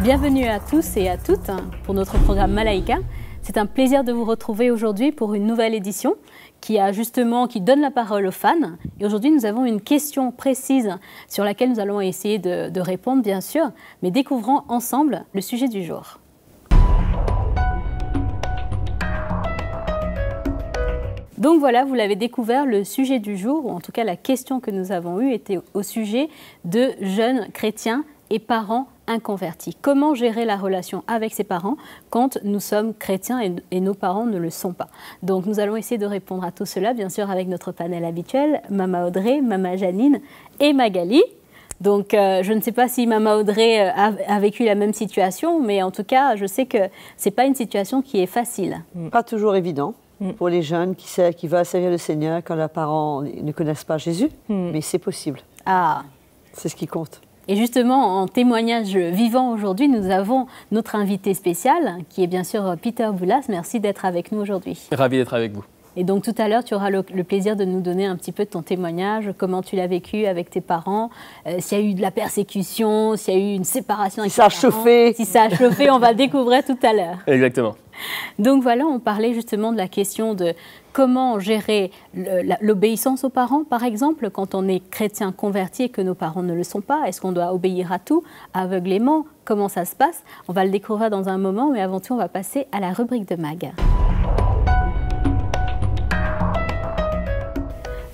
Bienvenue à tous et à toutes pour notre programme Malaika. C'est un plaisir de vous retrouver aujourd'hui pour une nouvelle édition qui donne la parole aux fans. Et aujourd'hui, nous avons une question précise sur laquelle nous allons essayer de répondre, bien sûr, mais découvrons ensemble le sujet du jour. Donc voilà, vous l'avez découvert, le sujet du jour, ou en tout cas la question que nous avons eue était au sujet de jeunes chrétiens et parents inconvertis. Comment gérer la relation avec ses parents quand nous sommes chrétiens et nos parents ne le sont pas? Donc nous allons essayer de répondre à tout cela, bien sûr, avec notre panel habituel, Mama Audrey, Mama Janine et Magali. Donc je ne sais pas si Mama Audrey a vécu la même situation, mais en tout cas, je sais que ce n'est pas une situation qui est facile. Pas toujours évident pour les jeunes qui veulent servir le Seigneur quand leurs parents ne connaissent pas Jésus, mais c'est possible. Ah. C'est ce qui compte. Et justement, en témoignage vivant aujourd'hui, nous avons notre invité spécial, qui est bien sûr Peter Boulas. Merci d'être avec nous aujourd'hui. Ravi d'être avec vous. Et donc tout à l'heure, tu auras le plaisir de nous donner un petit peu de ton témoignage, comment tu l'as vécu avec tes parents, s'il y a eu de la persécution, s'il y a eu une séparation avec tes parents. Si ça a chauffé. Si ça a chauffé, on va le découvrir tout à l'heure. Exactement. Donc voilà, on parlait justement de la question de comment gérer l'obéissance aux parents, par exemple, quand on est chrétien converti et que nos parents ne le sont pas. Est-ce qu'on doit obéir à tout, aveuglément? Comment ça se passe? On va le découvrir dans un moment, mais avant tout, on va passer à la rubrique de Mag.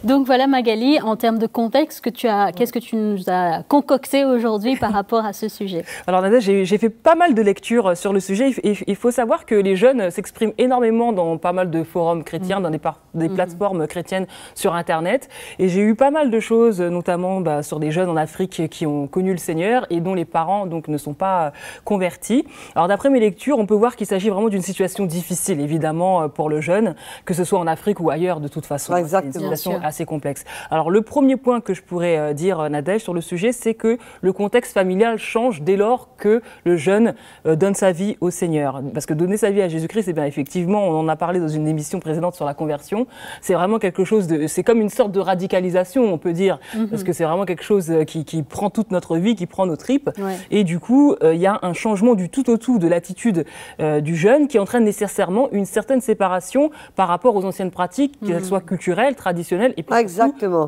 Donc voilà Magali, en termes de contexte, qu'est-ce que tu nous as concocté aujourd'hui par rapport à ce sujet? Alors Nadège, j'ai fait pas mal de lectures sur le sujet. Il faut savoir que les jeunes s'expriment énormément dans pas mal de forums chrétiens, dans des plateformes chrétiennes sur Internet. Et j'ai eu pas mal de choses, notamment sur des jeunes en Afrique qui ont connu le Seigneur et dont les parents donc, ne sont pas convertis. Alors d'après mes lectures, on peut voir qu'il s'agit vraiment d'une situation difficile, évidemment, pour le jeune, que ce soit en Afrique ou ailleurs de toute façon. Exactement. C'est une situation assez complexe. Alors le premier point que je pourrais dire, Nadège, sur le sujet, c'est que le contexte familial change dès lors que le jeune donne sa vie au Seigneur. Parce que donner sa vie à Jésus-Christ, c'est bien effectivement, on en a parlé dans une émission précédente sur la conversion, c'est vraiment quelque chose c'est comme une sorte de radicalisation, on peut dire, parce que c'est vraiment quelque chose qui prend toute notre vie, qui prend nos tripes. Ouais. Et du coup, il y a un changement du tout au tout de l'attitude du jeune qui entraîne nécessairement une certaine séparation par rapport aux anciennes pratiques, qu'elles soient culturelles, traditionnelles et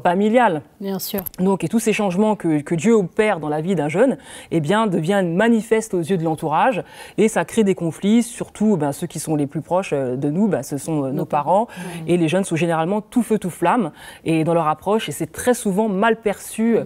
familiales. Bien sûr. Donc, et tous ces changements que Dieu opère dans la vie d'un jeune, eh bien, deviennent manifestes aux yeux de l'entourage et ça crée des conflits, surtout ceux qui sont les plus proches de nous, ce sont nos parents. Et les jeunes sont généralement tout feu, tout flamme et dans leur approche, et c'est très souvent mal perçu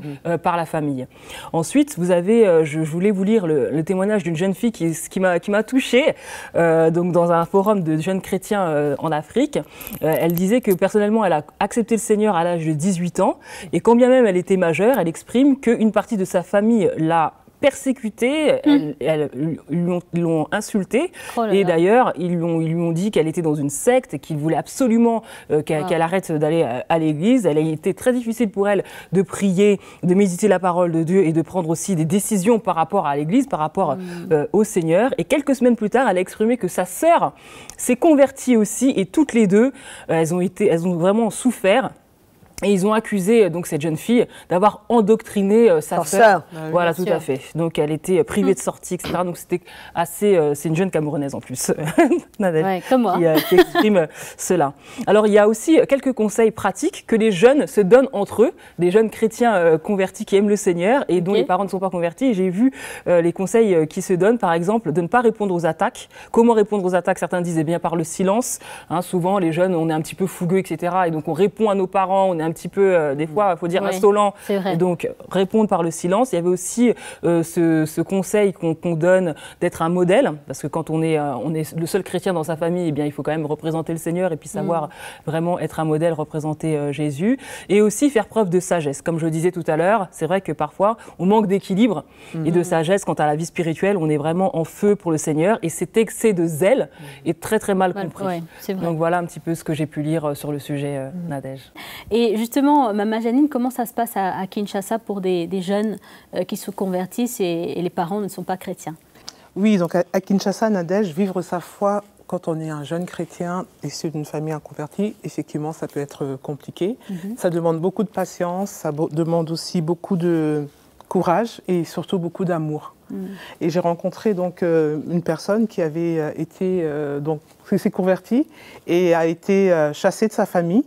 par la famille. Ensuite, vous avez, je voulais vous lire le témoignage d'une jeune fille qui m'a touchée, donc dans un forum de jeunes chrétiens en Afrique. Elle disait que personnellement, elle a accepté le Seigneur à l'âge de 18 ans et quand bien même elle était majeure, elle exprime qu'une partie de sa famille l'a persécutée, ils l'ont insultée et d'ailleurs ils lui ont dit qu'elle était dans une secte et qu'ils voulaient absolument qu'elle arrête d'aller à l'église. Elle a été très difficile pour elle de prier, de méditer la parole de Dieu et de prendre aussi des décisions par rapport à l'église, par rapport au Seigneur. Et quelques semaines plus tard, elle a exprimé que sa sœur s'est convertie aussi et toutes les deux, elles ont vraiment souffert. Et ils ont accusé donc cette jeune fille d'avoir endoctriné sa sœur. Voilà, tout à fait. Donc elle était privée de sortie, etc. Donc c'était assez. C'est une jeune Camerounaise en plus, Nadège, comme moi, qui exprime cela. Alors il y a aussi quelques conseils pratiques que les jeunes se donnent entre eux, des jeunes chrétiens convertis qui aiment le Seigneur et dont les parents ne sont pas convertis. J'ai vu les conseils qui se donnent, par exemple, de ne pas répondre aux attaques. Comment répondre aux attaques? Certains disent par le silence. Souvent les jeunes, on est un petit peu fougueux, etc. Et donc on répond à nos parents, on est un petit peu, des fois, il faut dire insolent, et donc répondre par le silence. Il y avait aussi ce conseil qu'on donne d'être un modèle, parce que quand on est le seul chrétien dans sa famille, eh bien, il faut quand même représenter le Seigneur et puis savoir vraiment être un modèle, représenter Jésus, et aussi faire preuve de sagesse. Comme je le disais tout à l'heure, c'est vrai que parfois, on manque d'équilibre et de sagesse quant à la vie spirituelle. On est vraiment en feu pour le Seigneur, et cet excès de zèle est très très mal compris. Ouais, donc voilà un petit peu ce que j'ai pu lire sur le sujet, Nadège. Et justement, Mama Janine, comment ça se passe à Kinshasa pour des jeunes qui se convertissent et les parents ne sont pas chrétiens? Oui, donc à Kinshasa, Nadège, vivre sa foi quand on est un jeune chrétien issu d'une famille inconvertie, effectivement, ça peut être compliqué. Ça demande beaucoup de patience, ça demande aussi beaucoup de courage et surtout beaucoup d'amour. Et j'ai rencontré donc une personne qui avait qui s'est convertie et a été chassée de sa famille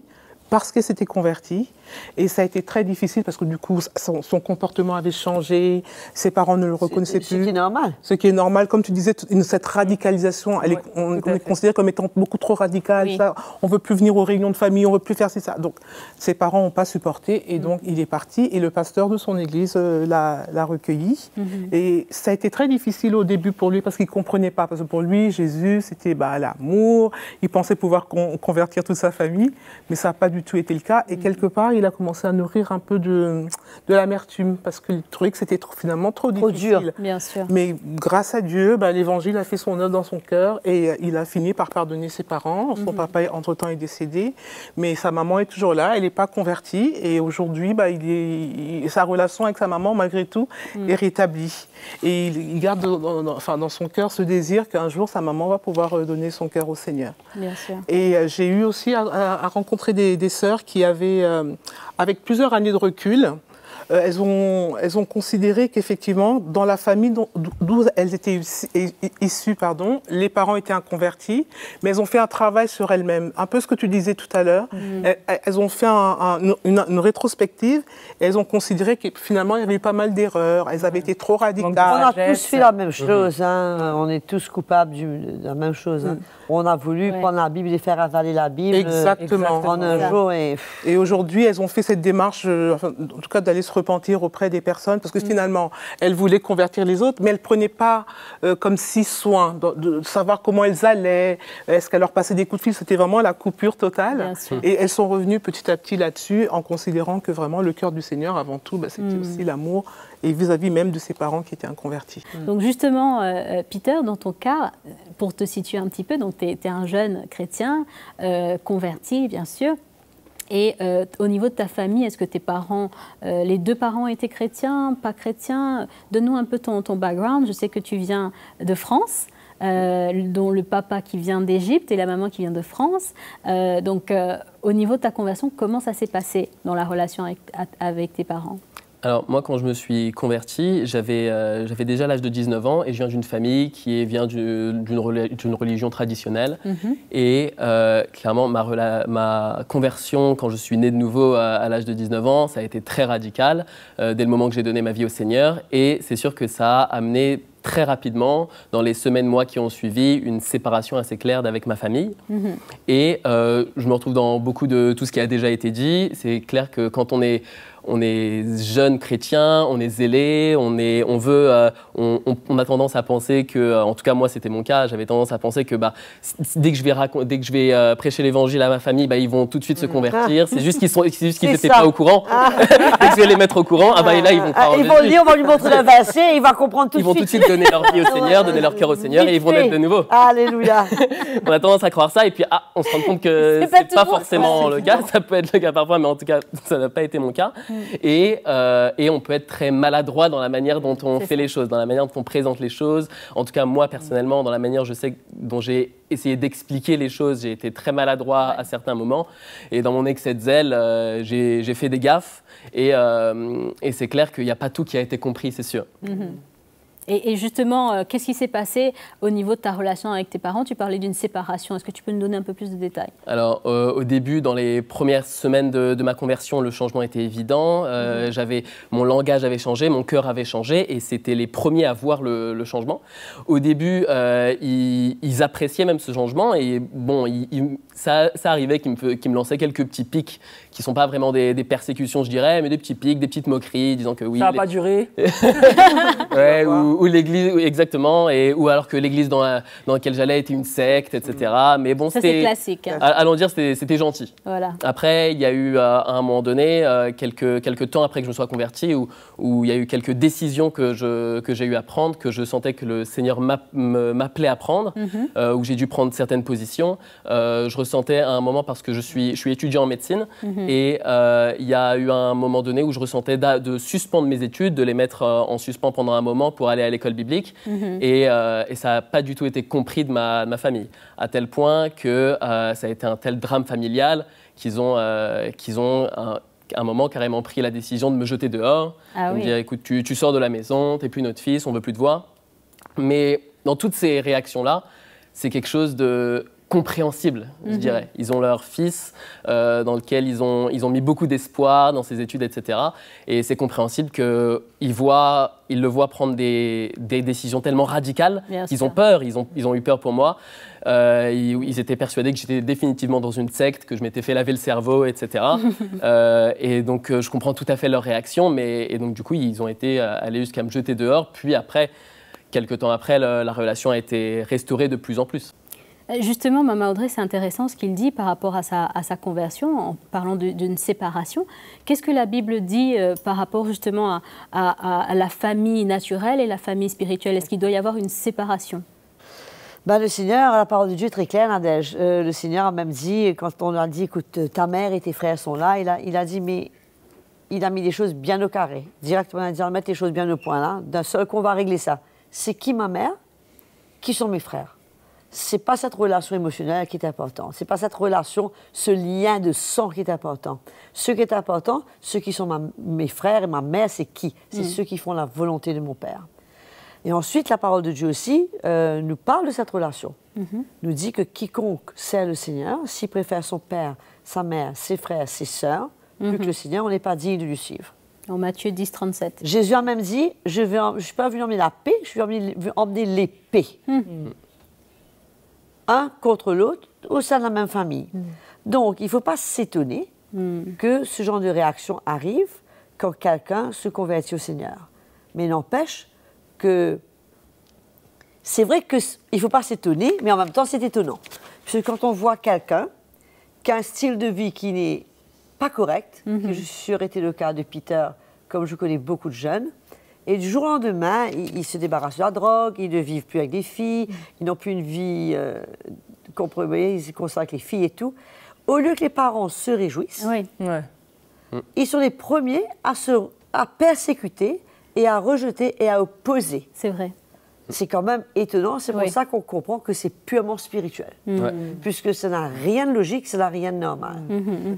parce qu'elle s'était convertie. Et ça a été très difficile parce que du coup, son comportement avait changé, ses parents ne le reconnaissaient plus. Ce qui est normal. Ce qui est normal, comme tu disais, cette radicalisation, on est considéré comme étant beaucoup trop radical. Oui. On ne veut plus venir aux réunions de famille, on ne veut plus faire ça. Donc, ses parents n'ont pas supporté et donc il est parti et le pasteur de son église l'a recueilli. Et ça a été très difficile au début pour lui parce qu'il ne comprenait pas. Parce que pour lui, Jésus, c'était l'amour. Il pensait pouvoir convertir toute sa famille, mais ça n'a pas du tout été le cas. Et quelque part, il a commencé à nourrir un peu de l'amertume parce qu'il trouvait que c'était finalement trop difficile. Dur. Bien sûr. Mais grâce à Dieu, l'Évangile a fait son œuvre dans son cœur et il a fini par pardonner ses parents. Son papa, entre-temps, est décédé, mais sa maman est toujours là. Elle n'est pas convertie et aujourd'hui, sa relation avec sa maman, malgré tout, est rétablie. Et il garde dans son cœur ce désir qu'un jour, sa maman va pouvoir donner son cœur au Seigneur. Bien sûr. Et j'ai eu aussi à rencontrer des sœurs qui avaient, avec plusieurs années de recul, elles ont considéré qu'effectivement, dans la famille d'où elles étaient issues, les parents étaient inconvertis, mais elles ont fait un travail sur elles-mêmes. Un peu ce que tu disais tout à l'heure. Elles ont fait une rétrospective et elles ont considéré que finalement, il y avait eu pas mal d'erreurs. Elles avaient été trop radicales. On a tous fait la même chose. On est tous coupables de la même chose. On a voulu prendre la Bible et faire avaler la Bible. Exactement. En un jour. Et aujourd'hui, elles ont fait cette démarche, en tout cas, d'aller se repentir auprès des personnes, parce que finalement, elles voulaient convertir les autres, mais elles ne prenaient pas comme si soin de savoir comment elles allaient, est-ce qu'elles leur passaient des coups de fil, c'était vraiment la coupure totale. Et elles sont revenues petit à petit là-dessus, en considérant que vraiment le cœur du Seigneur, avant tout, c'était aussi l'amour, et vis-à-vis même de ses parents qui étaient inconvertis. Donc justement, Peter, dans ton cas, pour te situer un petit peu, donc tu es un jeune chrétien, converti bien sûr, et au niveau de ta famille, est-ce que tes parents, les deux parents étaient chrétiens, pas chrétiens? Donne-nous un peu ton background. Je sais que tu viens de France, dont le papa qui vient d'Égypte et la maman qui vient de France. Donc au niveau de ta conversion, comment ça s'est passé dans la relation avec tes parents? Alors moi, quand je me suis converti, j'avais déjà l'âge de 19 ans et je viens d'une famille qui vient d'une religion traditionnelle. Et clairement, ma conversion, quand je suis né de nouveau à l'âge de 19 ans, ça a été très radical dès le moment que j'ai donné ma vie au Seigneur. Et c'est sûr que ça a amené très rapidement, dans les semaines, mois qui ont suivi, une séparation assez claire avec ma famille. Et je me retrouve dans beaucoup de tout ce qui a déjà été dit. C'est clair que quand on est jeune chrétien, on est zélé, on a tendance à penser que, en tout cas moi c'était mon cas, j'avais tendance à penser que dès que je vais prêcher l'évangile à ma famille, ils vont tout de suite se convertir. C'est juste qu'ils n'étaient pas au courant. Dès que je vais les mettre au courant, et là ils vont croire en Jésus. Ils vont le lire, on va lui montrer le verset, il va comprendre tout de suite. Ils vont tout de suite donner leur vie au Seigneur, donner leur cœur au Seigneur et ils vont naître de nouveau. Alléluia. On a tendance à croire ça et puis on se rend compte que c'est pas forcément le cas. Ça peut être le cas parfois, mais en tout cas ça n'a pas été mon cas. Et on peut être très maladroit dans la manière dont on fait les choses, dans la manière dont on présente les choses. En tout cas, moi, personnellement, dans la manière, dont j'ai essayé d'expliquer les choses, j'ai été très maladroit à certains moments. Et dans mon excès de zèle, j'ai fait des gaffes. Et c'est clair qu'il n'y a pas tout qui a été compris, c'est sûr. Et justement, qu'est-ce qui s'est passé au niveau de ta relation avec tes parents? Tu parlais d'une séparation. Est-ce que tu peux nous donner un peu plus de détails? Alors, au début, dans les premières semaines de ma conversion, le changement était évident. Mon langage avait changé, mon cœur avait changé et c'était les premiers à voir le changement. Au début, ils appréciaient même ce changement et bon, ça arrivait qu'ils me lançaient quelques petits pics qui ne sont pas vraiment des persécutions, je dirais, mais des petits pics, des petites moqueries, disant que oui... Ça n'a pas duré. Ouais, ou l'église, exactement, ou alors que l'église dans laquelle j'allais était une secte, etc. Mais bon, c'était... Ça, c'est classique. Allons dire, c'était gentil. Voilà. Après, il y a eu, à un moment donné, quelques temps après que je me sois converti, où il y a eu quelques décisions que j'ai eu à prendre, que je sentais que le Seigneur m'appelait à prendre, où j'ai dû prendre certaines positions. Je ressentais à un moment, parce que je suis étudiant en médecine, et il y a eu un moment donné où je ressentais de suspendre mes études, de les mettre en suspens pendant un moment pour aller à l'école biblique. Et ça n'a pas du tout été compris de ma famille, à tel point que ça a été un tel drame familial qu'ils ont à un moment carrément pris la décision de me jeter dehors, de me dire écoute, tu sors de la maison, tu n'es plus notre fils, on ne veut plus te voir. Mais dans toutes ces réactions-là, c'est quelque chose de compréhensible, je dirais. Ils ont leur fils dans lequel ils ont mis beaucoup d'espoir dans ses études, etc. Et c'est compréhensible qu'ils le voient prendre des décisions tellement radicales qu'ils ont peur, ils ont eu peur pour moi. Ils étaient persuadés que j'étais définitivement dans une secte, que je m'étais fait laver le cerveau, etc. Et donc, je comprends tout à fait leur réaction. Et donc, du coup, ils ont été allés jusqu'à me jeter dehors. Puis après, quelques temps après, la relation a été restaurée de plus en plus. Justement, Mama Audrey, c'est intéressant ce qu'il dit par rapport à sa conversion, en parlant d'une séparation. Qu'est-ce que la Bible dit par rapport justement à la famille naturelle et la famille spirituelle? Est-ce qu'il doit y avoir une séparation? Le Seigneur, la parole de Dieu est très claire, Nadège. Le Seigneur a même dit, quand on a dit, écoute, ta mère et tes frères sont là, il a dit, mais il a mis les choses bien au carré. Directement, il a dit, on va mettre les choses bien au point là. D'un seul coup, on va régler ça. C'est qui ma mère? Qui sont mes frères? C'est pas cette relation émotionnelle qui est importante. C'est pas cette relation, ce lien de sang qui est important. Ce qui est important, ceux qui sont mes frères et ma mère, c'est qui? C'est ceux qui font la volonté de mon Père. Et ensuite, la parole de Dieu aussi nous parle de cette relation. Nous dit que quiconque sert le Seigneur, s'il préfère son père, sa mère, ses frères, ses sœurs, plus que le Seigneur, on n'est pas digne de lui suivre. En Matthieu 10, 37. Jésus a même dit, je ne suis pas venu emmener la paix, je suis venu emmener l'épée. Un contre l'autre au sein de la même famille. Donc, il ne faut pas s'étonner que ce genre de réaction arrive quand quelqu'un se convertit au Seigneur. Mais n'empêche que c'est vrai qu'il ne faut pas s'étonner, mais en même temps, c'est étonnant. Parce que quand on voit quelqu'un qui a un style de vie qui n'est pas correct, que je suis sûre était le cas de Peter, comme je connais beaucoup de jeunes, et du jour au lendemain, ils se débarrassent de la drogue, ils ne vivent plus avec des filles, ils n'ont plus une vie compromise, ils se consacrent avec les filles et tout. Au lieu que les parents se réjouissent, ils sont les premiers à persécuter et à rejeter et à opposer. C'est vrai. C'est quand même étonnant, c'est pour ça qu'on comprend que c'est purement spirituel. Puisque ça n'a rien de logique, ça n'a rien de normal.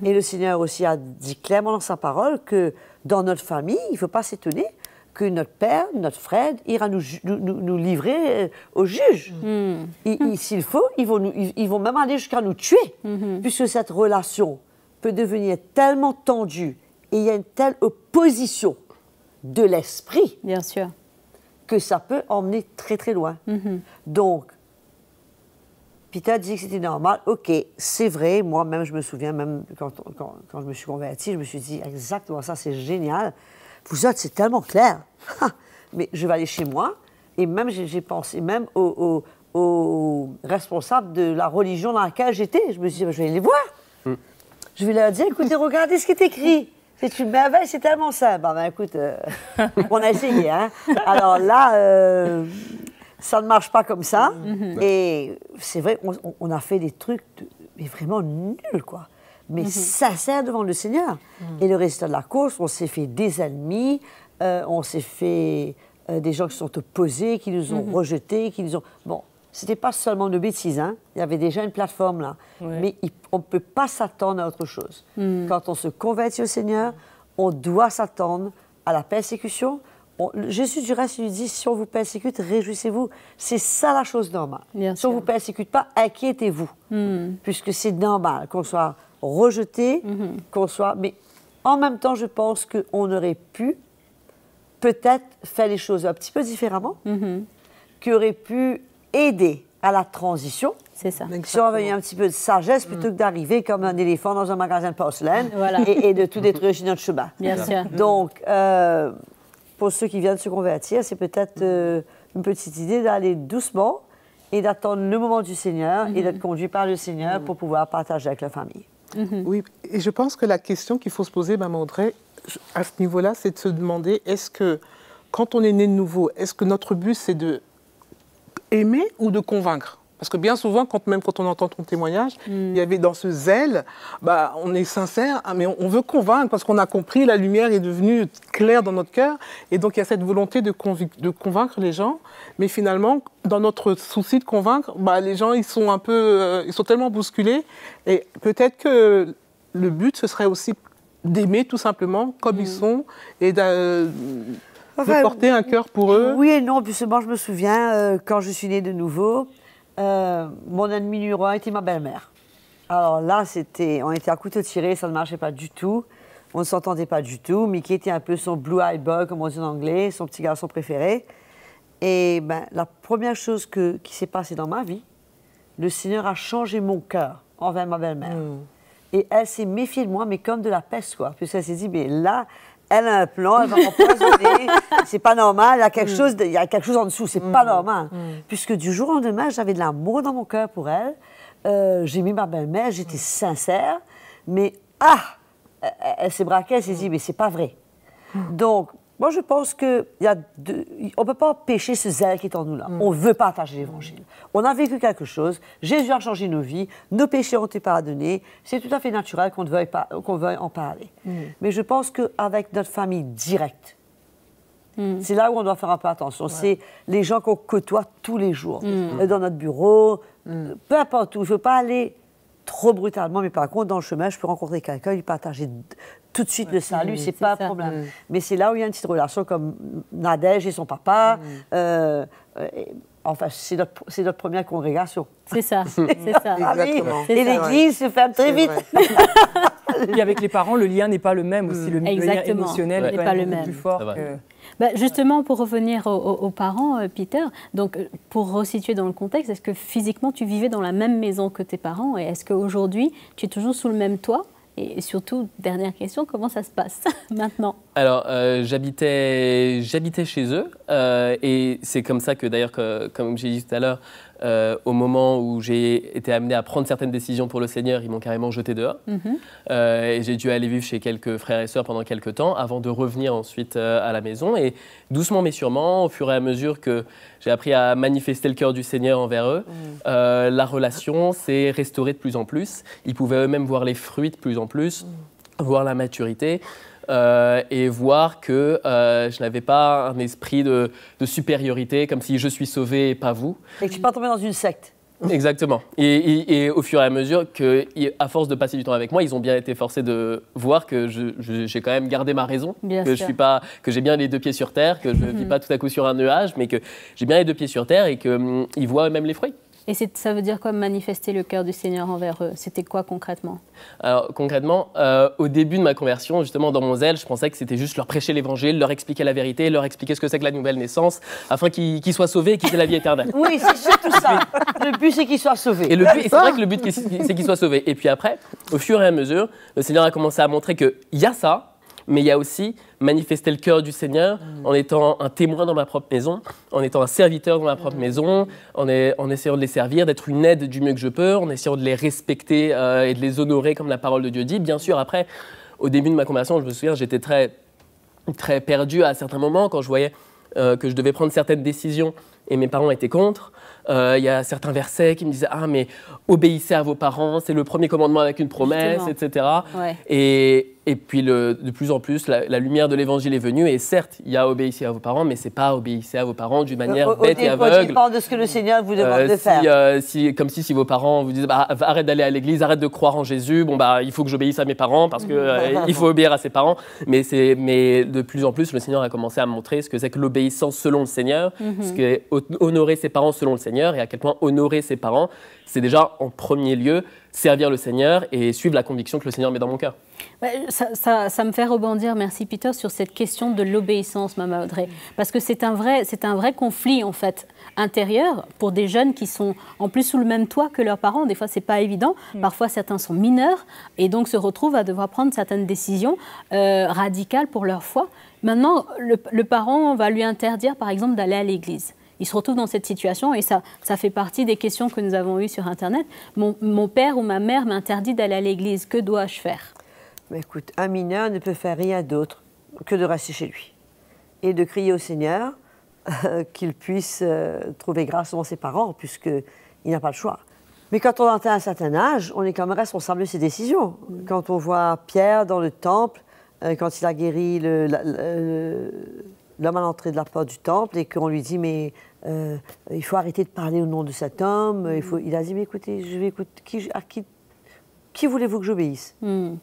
Et le Seigneur aussi a dit clairement dans sa parole que dans notre famille, il ne faut pas s'étonner que notre père, notre frère, ira nous livrer au juge. S'il faut, ils vont même aller jusqu'à nous tuer, puisque cette relation peut devenir tellement tendue et il y a une telle opposition de l'esprit, bien sûr, que ça peut emmener très très loin. Donc, Peter dit que c'était normal. Ok, c'est vrai, moi-même je me souviens, même quand je me suis convertie, je me suis dit exactement ça, c'est génial. Vous autres, c'est tellement clair. Mais je vais aller chez moi. Et même, j'ai pensé même aux responsables de la religion dans laquelle j'étais. Je me suis dit, je vais les voir. Je vais leur dire, écoutez, regardez ce qui est écrit. C'est une merveille, c'est tellement simple. Écoute, on a essayé. Hein. Alors là, ça ne marche pas comme ça. Et c'est vrai, on a fait des trucs mais vraiment nuls, quoi. Mais sincères devant le Seigneur. Et le résultat de la course, on s'est fait des ennemis, on s'est fait des gens qui sont opposés, qui nous ont rejetés, qui nous ont... Bon, c'était pas seulement de bêtises, hein. Il y avait déjà une plateforme là. Mais on ne peut pas s'attendre à autre chose. Quand on se convertit au Seigneur, on doit s'attendre à la persécution. Jésus, du reste, lui dit, si on vous persécute, réjouissez-vous. C'est ça la chose normale. Si on ne vous persécute pas, inquiétez-vous. Puisque c'est normal qu'on soit rejeté, qu'on soit... Mais en même temps, je pense qu'on aurait pu peut-être faire les choses un petit peu différemment, qui aurait pu aider à la transition. C'est ça. Si on avait un petit peu de sagesse plutôt que d'arriver comme un éléphant dans un magasin de porcelaine et de tout détruire sur notre chemin. Bien sûr. Donc, pour ceux qui viennent se convertir, c'est peut-être une petite idée d'aller doucement et d'attendre le moment du Seigneur et d'être conduit par le Seigneur pour pouvoir partager avec la famille. Oui, et je pense que la question qu'il faut se poser, Maman Audrey, à ce niveau-là, c'est de se demander, est-ce que, quand on est né de nouveau, est-ce que notre but, c'est de aimer ou de convaincre? Parce que bien souvent, même quand on entend ton témoignage, il y avait dans ce zèle, on est sincère, mais on veut convaincre parce qu'on a compris, la lumière est devenue claire dans notre cœur. Et donc, il y a cette volonté de convaincre les gens. Mais finalement, dans notre souci de convaincre, les gens, ils sont tellement bousculés. Et peut-être que le but, ce serait aussi d'aimer tout simplement comme ils sont et de porter un cœur pour eux. Oui et non, puisque moi je me souviens, quand je suis née de nouveau, mon ennemi numéro 1 était ma belle-mère. Alors là, on était à couteau tiré, ça ne marchait pas du tout. On ne s'entendait pas du tout. Mickey était un peu son blue-eyed boy, comme on dit en anglais, son petit garçon préféré. Et la première chose qui s'est passée dans ma vie, le Seigneur a changé mon cœur envers ma belle-mère. Et elle s'est méfiée de moi, mais comme de la peste, quoi. Puisqu'elle s'est dit, mais là, elle a un plan, elle va m'empoisonner, c'est pas normal, il y a quelque chose en dessous, c'est pas normal. Puisque du jour au lendemain, j'avais de l'amour dans mon cœur pour elle, j'aimais ma belle-mère, j'étais sincère, mais elle s'est braquée, elle s'est dit, mais c'est pas vrai. Donc, moi, je pense qu'on ne peut pas empêcher ce zèle qui est en nous là. On veut partager l'Évangile. On a vécu quelque chose, Jésus a changé nos vies, nos péchés ont été pardonnés, c'est tout à fait naturel qu'on veuille en parler. Mais je pense qu'avec notre famille directe, c'est là où on doit faire un peu attention. C'est les gens qu'on côtoie tous les jours, dans notre bureau, peu importe où. Il ne faut pas aller trop brutalement, mais par contre, dans le chemin, je peux rencontrer quelqu'un, lui partager tout de suite le salut, c'est pas un problème. Mais c'est là où il y a une petite relation comme Nadège et son papa. Enfin, c'est notre première congrégation. C'est ça, c'est ça. Exactement. Et l'église se ferme très vite. Et avec les parents, le lien n'est pas le même aussi. Le lien émotionnel n'est pas le même. Plus fort justement, pour revenir aux parents, Peter, donc pour resituer dans le contexte, est-ce que physiquement tu vivais dans la même maison que tes parents et est-ce qu'aujourd'hui tu es toujours sous le même toit? Et surtout, dernière question, comment ça se passe maintenant? Alors, j'habitais chez eux et c'est comme ça que d'ailleurs, comme j'ai dit tout à l'heure, au moment où j'ai été amené à prendre certaines décisions pour le Seigneur, ils m'ont carrément jeté dehors. Et j'ai dû aller vivre chez quelques frères et sœurs pendant quelques temps avant de revenir ensuite à la maison. Et doucement mais sûrement, au fur et à mesure que j'ai appris à manifester le cœur du Seigneur envers eux, la relation s'est restaurée de plus en plus. Ils pouvaient eux-mêmes voir les fruits de plus en plus, voir la maturité. Et voir que je n'avais pas un esprit de supériorité, comme si je suis sauvé et pas vous. Et que je ne suis pas tombé dans une secte. Exactement. Et au fur et à mesure qu'à force de passer du temps avec moi, ils ont bien été forcés de voir que j'ai quand même gardé ma raison, que j'ai bien les deux pieds sur terre, que je ne vis pas tout à coup sur un nuage, mais que j'ai bien les deux pieds sur terre et qu'ils voient eux-mêmes les fruits. Et ça veut dire quoi, manifester le cœur du Seigneur envers eux? C'était quoi concrètement? Alors concrètement, au début de ma conversion, justement dans mon zèle, je pensais que c'était juste leur prêcher l'évangile, leur expliquer la vérité, leur expliquer ce que c'est que la nouvelle naissance, afin qu'ils soient sauvés et qu'ils aient la vie éternelle. Oui, c'est surtout ça. Le but, c'est qu'ils soient sauvés. Et c'est vrai que le but, c'est qu'ils soient sauvés. Et puis après, au fur et à mesure, le Seigneur a commencé à montrer qu'il y a ça, mais il y a aussi manifester le cœur du Seigneur en étant un témoin dans ma propre maison, en étant un serviteur dans ma propre maison, en essayant de les servir, d'être une aide du mieux que je peux, en essayant de les respecter et de les honorer comme la parole de Dieu dit. Bien sûr, après, au début de ma conversion, je me souviens, j'étais très, très perdu à certains moments quand je voyais que je devais prendre certaines décisions et mes parents étaient contre. Il y a certains versets qui me disaient « Ah, mais obéissez à vos parents, c'est le premier commandement avec une promesse, etc. » Et puis, de plus en plus, la lumière de l'Évangile est venue. Et certes, il y a obéissez à vos parents, mais ce n'est pas obéissez à vos parents d'une manière bête et aveugle. Ça dépend de ce que le Seigneur vous demande de faire. Comme si vos parents vous disent arrête d'aller à l'église, arrête de croire en Jésus, il faut que j'obéisse à mes parents parce qu'il faut obéir à ses parents. Mais de plus en plus, le Seigneur a commencé à montrer ce que c'est que l'obéissance selon le Seigneur, ce qu'est honorer ses parents selon le Seigneur et à quel point honorer ses parents, c'est déjà en premier lieu servir le Seigneur et suivre la conviction que le Seigneur met dans mon cœur. Ça me fait rebondir, merci Peter, sur cette question de l'obéissance, Maman Audrey. Parce que c'est un vrai conflit, en fait, intérieur pour des jeunes qui sont en plus sous le même toit que leurs parents. Des fois, ce n'est pas évident. Parfois, certains sont mineurs et donc se retrouvent à devoir prendre certaines décisions radicales pour leur foi. Maintenant, le parent va lui interdire, par exemple, d'aller à l'église. Il se retrouve dans cette situation et ça fait partie des questions que nous avons eues sur Internet. Mon père ou ma mère m'interdit d'aller à l'église. Que dois-je faire? Mais écoute, un mineur ne peut faire rien d'autre que de rester chez lui et de crier au Seigneur qu'il puisse trouver grâce devant ses parents, puisqu'il n'a pas le choix. Mais quand on atteint un certain âge, on est quand même responsable de ses décisions. Quand on voit Pierre dans le temple, quand il a guéri l'homme à l'entrée de la porte du temple et qu'on lui dit « mais il faut arrêter de parler au nom de cet homme », il a dit « mais écoutez, je vais écouter, qui voulez-vous que j'obéisse?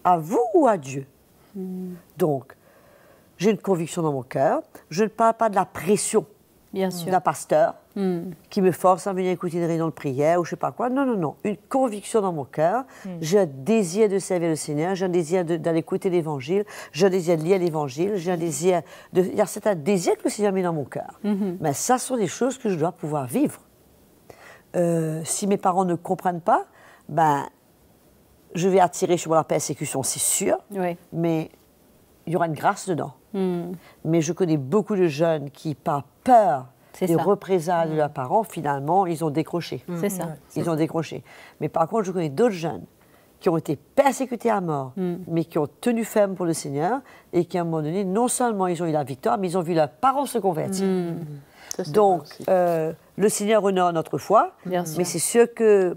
À vous ou à Dieu ?» Donc, j'ai une conviction dans mon cœur. Je ne parle pas de la pression d'un pasteur qui me force à venir écouter une réunion de prière ou je ne sais pas quoi. Non, non, non. Une conviction dans mon cœur. J'ai un désir de servir le Seigneur. J'ai un désir d'aller écouter l'Évangile. J'ai un désir de lire l'Évangile. J'ai un désir il y a certains désirs que le Seigneur met dans mon cœur. Mais ça sont des choses que je dois pouvoir vivre. Si mes parents ne comprennent pas, ben, je vais attirer sur moi la persécution, c'est sûr. Oui. Mais il y aura une grâce dedans. Mais je connais beaucoup de jeunes qui, par peur des représailles de leurs parents, finalement, ils ont décroché. C'est ça. Ils ont décroché. Mais par contre, je connais d'autres jeunes qui ont été persécutés à mort, mais qui ont tenu ferme pour le Seigneur et qui, à un moment donné, non seulement ils ont eu la victoire, mais ils ont vu leurs parents se convertir. Donc, le Seigneur honore notre foi, mais c'est sûr que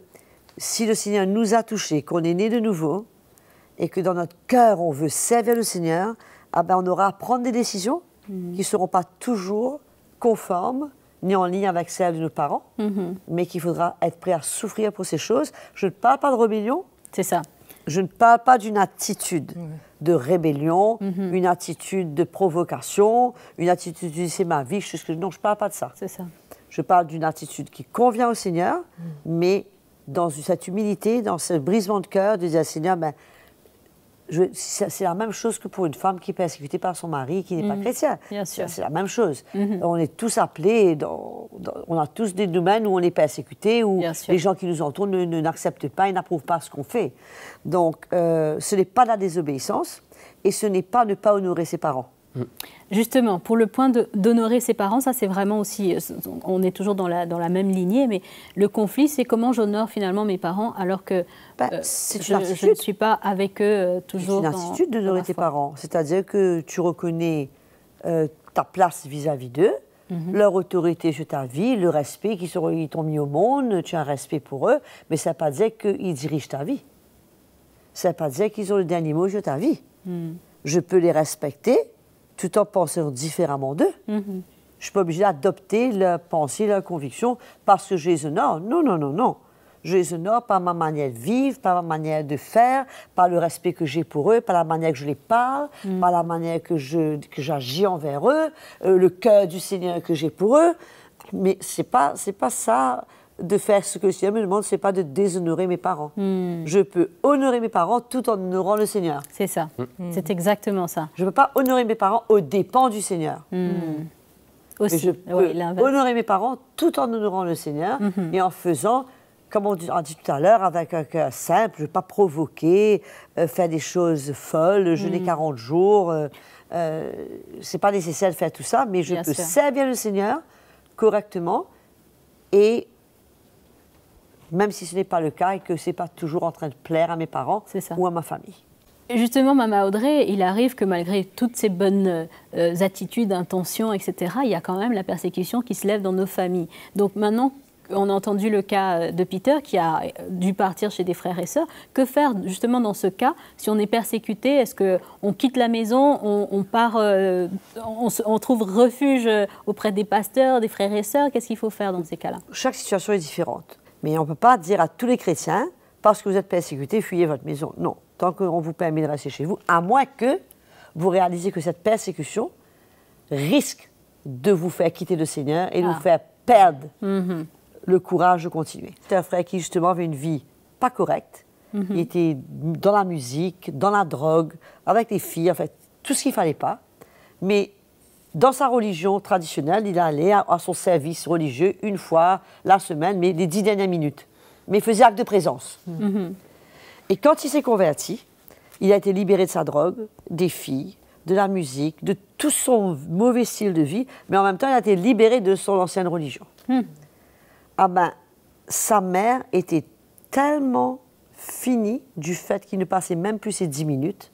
si le Seigneur nous a touchés, qu'on est né de nouveau, et que dans notre cœur, on veut servir le Seigneur, ah ben, on aura à prendre des décisions qui ne seront pas toujours conformes, ni en ligne avec celles de nos parents, mais qu'il faudra être prêt à souffrir pour ces choses. Je ne parle pas de rébellion. C'est ça. Je ne parle pas d'une attitude de rébellion, une attitude de provocation, une attitude de c'est ma vie, non, je ne parle pas de ça. C'est ça. Je parle d'une attitude qui convient au Seigneur, mais dans cette humilité, dans ce brisement de cœur, de dire Seigneur, ben, c'est la même chose que pour une femme qui est persécutée par son mari qui n'est pas chrétien. Bien sûr. C'est la même chose. On est tous appelés, on a tous des domaines où on est persécuté, où les gens qui nous entourent n'acceptent pas et n'approuvent pas ce qu'on fait. Donc, ce n'est pas la désobéissance et ce n'est pas ne pas honorer ses parents. Justement, pour le point d'honorer ses parents, ça c'est vraiment aussi, on est toujours dans la même lignée, mais le conflit, c'est comment j'honore finalement mes parents alors que je ne suis pas avec eux toujours. C'est une attitude d'honorer tes parents, c'est-à-dire que tu reconnais ta place vis-à-vis d'eux, leur autorité sur ta vie, le respect qu'ils t'ont mis au monde, tu as un respect pour eux, mais ça ne veut pas dire qu'ils dirigent ta vie. Ça ne veut pas dire qu'ils ont le dernier mot sur ta vie. Je peux les respecter, tout en pensant différemment d'eux. Je ne suis pas obligée d'adopter leur pensée, leur conviction parce que je les honore. Non, non, non, non. Je les honore par ma manière de vivre, par ma manière de faire, par le respect que j'ai pour eux, par la manière que je les parle, par la manière que j'agis envers eux, le cœur du Seigneur que j'ai pour eux. Mais c'est pas ça de faire ce que le Seigneur me demande, c'est pas de déshonorer mes parents. Je peux honorer mes parents tout en honorant le Seigneur. C'est ça, c'est exactement ça. Je ne peux pas honorer mes parents aux dépens du Seigneur. Aussi. Mais je peux honorer mes parents tout en honorant le Seigneur et en faisant, comme on a dit tout à l'heure, avec un cœur simple, je ne veux pas provoquer, faire des choses folles, jeûner 40 jours. Ce n'est pas nécessaire de faire tout ça, mais je peux servir le Seigneur correctement et même si ce n'est pas le cas et que ce n'est pas toujours en train de plaire à mes parents ou à ma famille. Justement, Maman Audrey, il arrive que malgré toutes ces bonnes attitudes, intentions, etc., il y a quand même la persécution qui se lève dans nos familles. Donc maintenant, on a entendu le cas de Peter qui a dû partir chez des frères et sœurs. Que faire justement dans ce cas si on est persécuté? Est-ce qu'on quitte la maison, on part, on trouve refuge auprès des pasteurs, des frères et sœurs? Qu'est-ce qu'il faut faire dans ces cas-là? Chaque situation est différente. Mais on ne peut pas dire à tous les chrétiens, parce que vous êtes persécutés, fuyez votre maison. Non, tant qu'on vous permet de rester chez vous, à moins que vous réalisez que cette persécution risque de vous faire quitter le Seigneur et de vous faire perdre le courage de continuer. C'est un frère qui justement avait une vie pas correcte. Il était dans la musique, dans la drogue, avec les filles, en fait, tout ce qu'il ne fallait pas. Mais dans sa religion traditionnelle, il allait à son service religieux une fois la semaine, mais les 10 dernières minutes. Mais il faisait acte de présence. Et quand il s'est converti, il a été libéré de sa drogue, des filles, de la musique, de tout son mauvais style de vie, mais en même temps, il a été libéré de son ancienne religion. Ah ben, sa mère était tellement finie du fait qu'il ne passait même plus ses 10 minutes.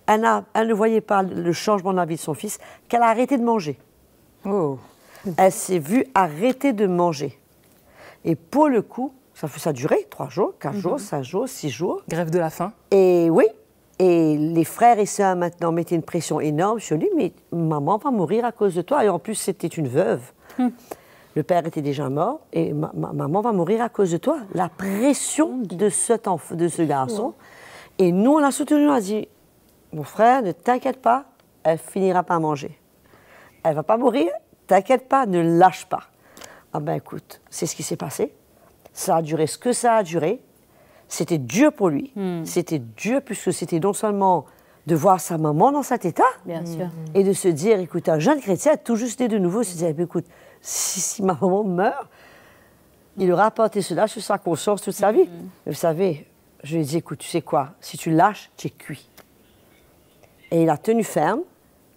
Elle ne voyait pas le changement de la vie de son fils, qu'elle a arrêté de manger. Elle s'est vue arrêter de manger. Et pour le coup, ça a duré 3 jours, 4 jours, 5 jours, 6 jours. Grève de la faim. Et oui, et les frères et sœurs maintenant mettaient une pression énorme sur lui, mais maman va mourir à cause de toi. Et en plus, c'était une veuve. Le père était déjà mort, et maman va mourir à cause de toi. La pression de ce garçon. Et nous, on a soutenu, on a dit, mon frère, ne t'inquiète pas, elle finira par manger. Elle ne va pas mourir, t'inquiète pas, ne lâche pas. Ah ben écoute, c'est ce qui s'est passé. Ça a duré ce que ça a duré. C'était dur pour lui. C'était dur puisque c'était non seulement de voir sa maman dans cet état, Bien sûr. et de se dire, écoute, un jeune chrétien, tout juste né de nouveau, se dire, écoute, si ma maman meurt, il aura apporté cela sur sa conscience toute sa vie. Mais vous savez, je lui ai dit, écoute, tu sais quoi, si tu lâches, tu es cuit. Et il a tenu ferme,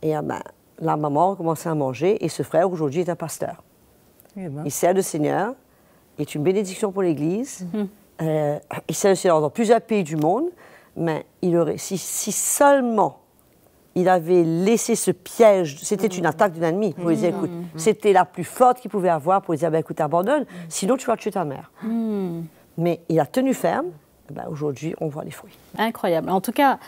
et ben, la maman a commencé à manger, et ce frère, aujourd'hui, est un pasteur. Il sert le Seigneur, est une bénédiction pour l'Église. Il sert le Seigneur dans plusieurs pays du monde, mais si seulement il avait laissé ce piège, c'était une attaque d'un ennemi, pour lui dire, écoute, c'était la plus forte qu'il pouvait avoir pour lui dire, ben, écoute, abandonne, sinon tu vas tuer ta mère. Mais il a tenu ferme. Ben, aujourd'hui, on voit les fruits. Incroyable. En tout cas,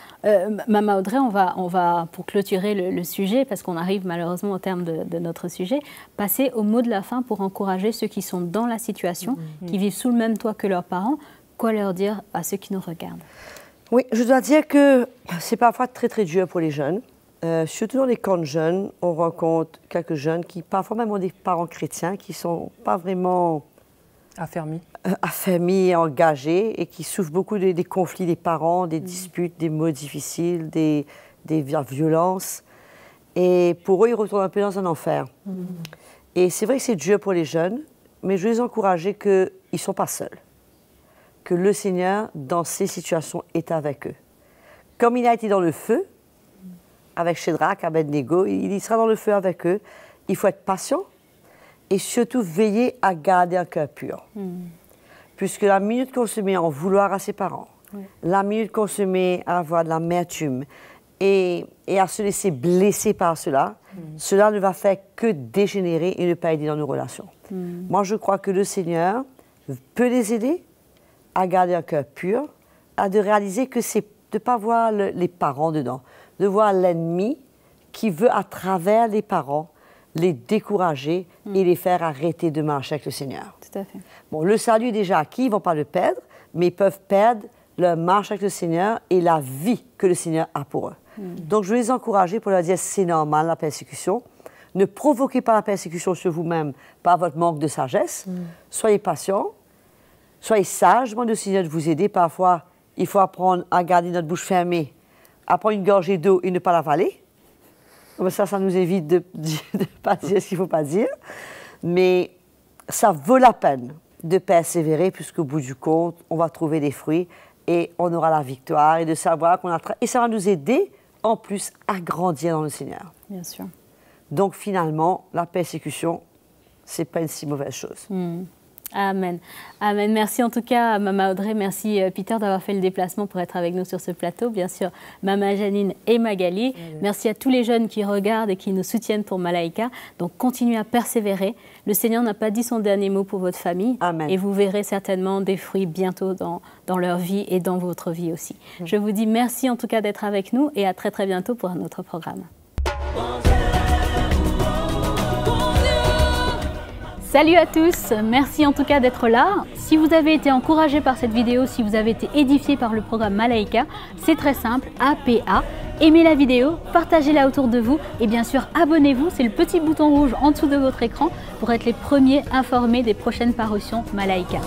Maman Audrey, on va pour clôturer le sujet, parce qu'on arrive malheureusement au terme de notre sujet, passer au mot de la fin pour encourager ceux qui sont dans la situation, qui vivent sous le même toit que leurs parents. Quoi leur dire à ceux qui nous regardent? Oui, je dois dire que c'est parfois très, très dur pour les jeunes. Surtout dans les camps de jeunes, on rencontre quelques jeunes qui, parfois même, ont des parents chrétiens qui ne sont pas vraiment affermis et engagés et qui souffrent beaucoup des conflits des parents, des disputes, des mots difficiles, des violences. Et pour eux, ils retournent un peu dans un enfer. Et c'est vrai que c'est dur pour les jeunes, mais je veux les encourager qu'ils ne sont pas seuls. Que le Seigneur, dans ces situations, est avec eux. Comme il a été dans le feu, avec Shadrach, Abednego, il y sera dans le feu avec eux. Il faut être patient et surtout veiller à garder un cœur pur. Puisque la minute qu'on se met à en vouloir à ses parents, la minute qu'on se met à avoir de l'amertume et à se laisser blesser par cela, cela ne va faire que dégénérer et ne pas aider dans nos relations. Moi, je crois que le Seigneur peut les aider à garder un cœur pur, à de réaliser que c'est de ne pas voir les parents dedans, de voir l'ennemi qui veut, à travers les parents, les décourager et les faire arrêter de marcher avec le Seigneur. Tout à fait. Bon, le salut est déjà acquis, ils ne vont pas le perdre, mais ils peuvent perdre leur marche avec le Seigneur et la vie que le Seigneur a pour eux. Donc, je veux les encourager pour leur dire, c'est normal la persécution. Ne provoquez pas la persécution sur vous-même par votre manque de sagesse. Soyez patients, soyez sages, demandez au Seigneur de vous aider. Parfois, il faut apprendre à garder notre bouche fermée, à prendre une gorgée d'eau et ne pas l'avaler. Comme ça nous évite de ne pas dire ce qu'il ne faut pas dire. Mais ça vaut la peine de persévérer, puisqu'au bout du compte, on va trouver des fruits et on aura la victoire. Et de savoir qu'on a... Et ça va nous aider, en plus, à grandir dans le Seigneur. Bien sûr. Donc, finalement, la persécution, ce n'est pas une si mauvaise chose. Amen. Amen. Merci en tout cas, Maman Audrey. Merci, Peter, d'avoir fait le déplacement pour être avec nous sur ce plateau. Bien sûr, Maman Janine et Magali. Merci à tous les jeunes qui regardent et qui nous soutiennent pour Malaika. Donc, continuez à persévérer. Le Seigneur n'a pas dit son dernier mot pour votre famille. Amen. Et vous verrez certainement des fruits bientôt dans leur vie et dans votre vie aussi. Je vous dis merci en tout cas d'être avec nous et à très très bientôt pour un autre programme. Salut à tous, merci en tout cas d'être là. Si vous avez été encouragé par cette vidéo, si vous avez été édifié par le programme Malaika, c'est très simple, APA. Aimez la vidéo, partagez-la autour de vous et bien sûr abonnez-vous, c'est le petit bouton rouge en dessous de votre écran pour être les premiers informés des prochaines parutions Malaika.